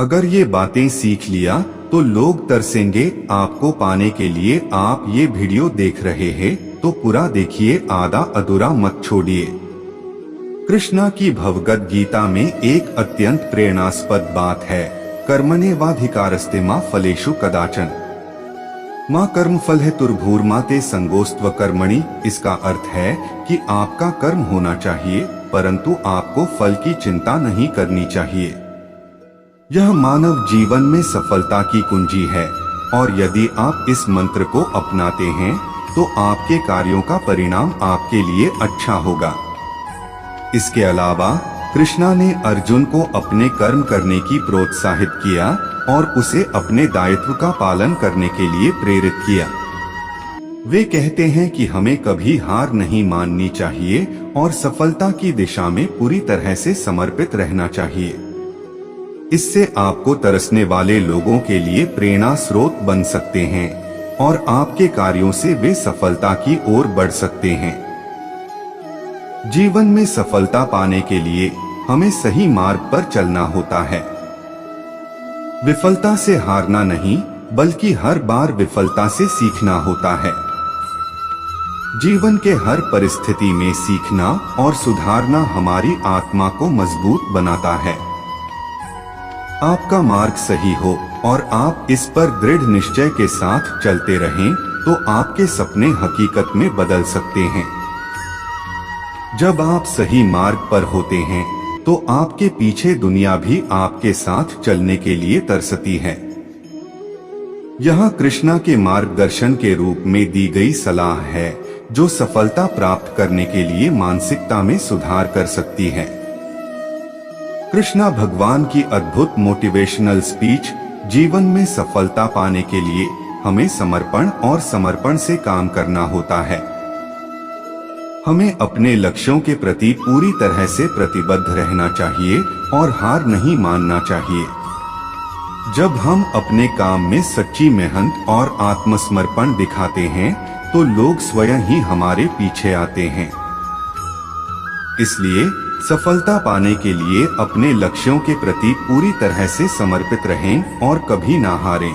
अगर ये बातें सीख लिया तो लोग तरसेंगे आपको पाने के लिए। आप ये वीडियो देख रहे हैं तो पूरा देखिए, आधा अधूरा मत छोड़िए। कृष्णा की भगवद गीता में एक अत्यंत प्रेरणास्पद बात है, कर्मण्येवाधिकारस्ते मा फलेषु कदाचन माँ कर्मफल है तुर्भूर्माते संगोस्त्व कर्मणि। इसका अर्थ है कि आपका कर्म होना चाहिए परंतु आपको फल की चिंता नहीं करनी चाहिए। यह मानव जीवन में सफलता की कुंजी है और यदि आप इस मंत्र को अपनाते हैं तो आपके कार्यों का परिणाम आपके लिए अच्छा होगा। इसके अलावा कृष्णा ने अर्जुन को अपने कर्म करने की प्रोत्साहित किया और उसे अपने दायित्व का पालन करने के लिए प्रेरित किया। वे कहते हैं कि हमें कभी हार नहीं माननी चाहिए और सफलता की दिशा में पूरी तरह से समर्पित रहना चाहिए। इससे आपको तरसने वाले लोगों के लिए प्रेरणा स्रोत बन सकते हैं और आपके कार्यों से वे सफलता की ओर बढ़ सकते हैं। जीवन में सफलता पाने के लिए हमें सही मार्ग पर चलना होता है। विफलता से हारना नहीं बल्कि हर बार विफलता से सीखना होता है। जीवन के हर परिस्थिति में सीखना और सुधारना हमारी आत्मा को मजबूत बनाता है। आपका मार्ग सही हो और आप इस पर दृढ़ निश्चय के साथ चलते रहें तो आपके सपने हकीकत में बदल सकते हैं। जब आप सही मार्ग पर होते हैं तो आपके पीछे दुनिया भी आपके साथ चलने के लिए तरसती है। यह कृष्णा के मार्गदर्शन के रूप में दी गई सलाह है जो सफलता प्राप्त करने के लिए मानसिकता में सुधार कर सकती है। कृष्णा भगवान की अद्भुत मोटिवेशनल स्पीच। जीवन में सफलता पाने के लिए हमें समर्पण और समर्पण से काम करना होता है। हमें अपने लक्ष्यों के प्रति पूरी तरह से प्रतिबद्ध रहना चाहिए और हार नहीं मानना चाहिए। जब हम अपने काम में सच्ची मेहनत और आत्मसमर्पण दिखाते हैं तो लोग स्वयं ही हमारे पीछे आते हैं। इसलिए सफलता पाने के लिए अपने लक्ष्यों के प्रति पूरी तरह से समर्पित रहें और कभी ना हारें।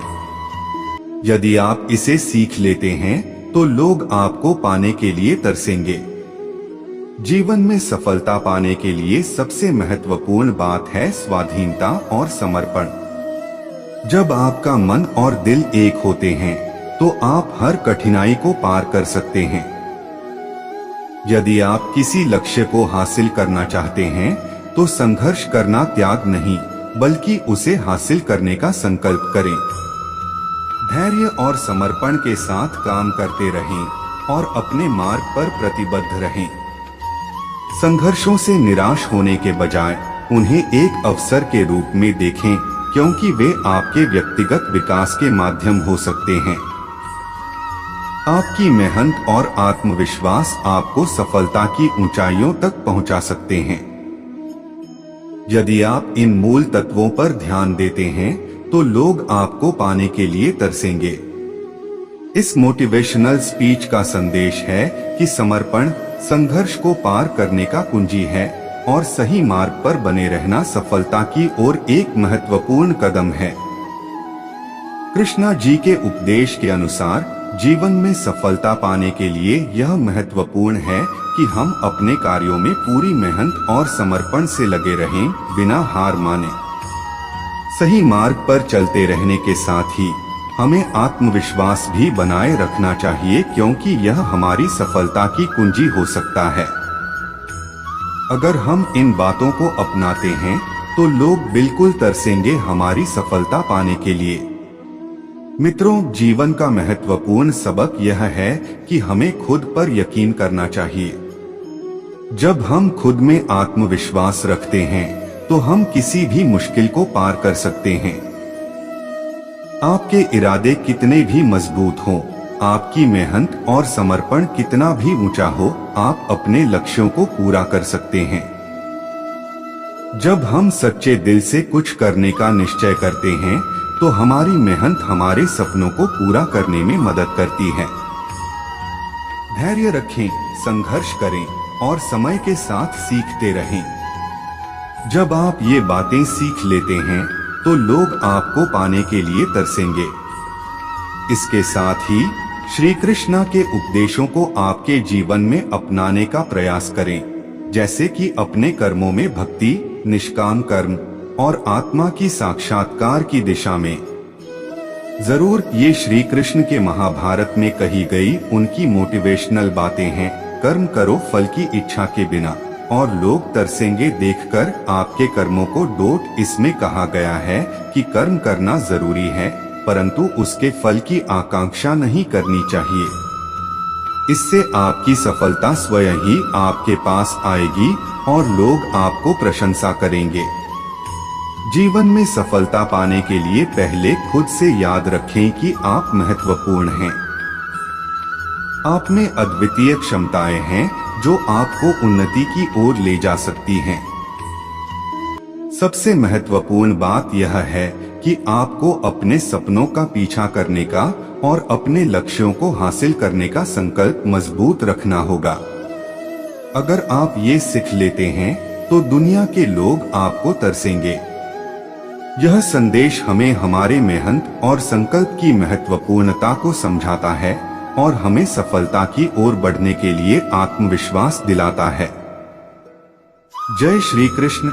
यदि आप इसे सीख लेते हैं तो लोग आपको पाने के लिए तरसेंगे। जीवन में सफलता पाने के लिए सबसे महत्वपूर्ण बात है स्वाधीनता और समर्पण। जब आपका मन और दिल एक होते हैं तो आप हर कठिनाई को पार कर सकते हैं। यदि आप किसी लक्ष्य को हासिल करना चाहते हैं तो संघर्ष करना त्याग नहीं बल्कि उसे हासिल करने का संकल्प करें। धैर्य और समर्पण के साथ काम करते रहें और अपने मार्ग पर प्रतिबद्ध रहें। संघर्षों से निराश होने के बजाय उन्हें एक अवसर के रूप में देखें क्योंकि वे आपके व्यक्तिगत विकास के माध्यम हो सकते हैं। आपकी मेहनत और आत्मविश्वास आपको सफलता की ऊंचाइयों तक पहुंचा सकते हैं। यदि आप इन मूल तत्वों पर ध्यान देते हैं तो लोग आपको पाने के लिए तरसेंगे। इस मोटिवेशनल स्पीच का संदेश है कि समर्पण संघर्ष को पार करने का कुंजी है और सही मार्ग पर बने रहना सफलता की ओर एक महत्वपूर्ण कदम है। कृष्णा जी के उपदेश के अनुसार जीवन में सफलता पाने के लिए यह महत्वपूर्ण है कि हम अपने कार्यों में पूरी मेहनत और समर्पण से लगे रहें, बिना हार माने। सही मार्ग पर चलते रहने के साथ ही हमें आत्मविश्वास भी बनाए रखना चाहिए क्योंकि यह हमारी सफलता की कुंजी हो सकता है। अगर हम इन बातों को अपनाते हैं तो लोग बिल्कुल तरसेंगे हमारी सफलता पाने के लिए। मित्रों, जीवन का महत्वपूर्ण सबक यह है कि हमें खुद पर यकीन करना चाहिए। जब हम खुद में आत्मविश्वास रखते हैं तो हम किसी भी मुश्किल को पार कर सकते हैं। आपके इरादे कितने भी मजबूत हों, आपकी मेहनत और समर्पण कितना भी ऊंचा हो, आप अपने लक्ष्यों को पूरा कर सकते हैं। जब हम सच्चे दिल से कुछ करने का निश्चय करते हैं तो हमारी मेहनत हमारे सपनों को पूरा करने में मदद करती है। धैर्य रखें, संघर्ष करें और समय के साथ सीखते रहें। जब आप ये बातें सीख लेते हैं तो लोग आपको पाने के लिए तरसेंगे। इसके साथ ही श्री कृष्णा के उपदेशों को आपके जीवन में अपनाने का प्रयास करें, जैसे कि अपने कर्मों में भक्ति, निष्काम कर्म और आत्मा की साक्षात्कार की दिशा में। जरूर ये श्री कृष्ण के महाभारत में कही गई उनकी मोटिवेशनल बातें हैं। कर्म करो फल की इच्छा के बिना और लोग तरसेंगे देखकर आपके कर्मों को डोट। इसमें कहा गया है कि कर्म करना जरूरी है, परंतु उसके फल की आकांक्षा नहीं करनी चाहिए। इससे आपकी सफलता स्वयं ही आपके पास आएगी और लोग आपको प्रशंसा करेंगे। जीवन में सफलता पाने के लिए पहले खुद से याद रखें कि आप महत्वपूर्ण हैं। आप में अद्वितीय क्षमताएं हैं जो आपको उन्नति की ओर ले जा सकती हैं। सबसे महत्वपूर्ण बात यह है कि आपको अपने सपनों का पीछा करने का और अपने लक्ष्यों को हासिल करने का संकल्प मजबूत रखना होगा। अगर आप ये सीख लेते हैं तो दुनिया के लोग आपको तरसेंगे। यह संदेश हमें हमारे मेहनत और संकल्प की महत्वपूर्णता को समझाता है और हमें सफलता की ओर बढ़ने के लिए आत्मविश्वास दिलाता है। जय श्री कृष्ण।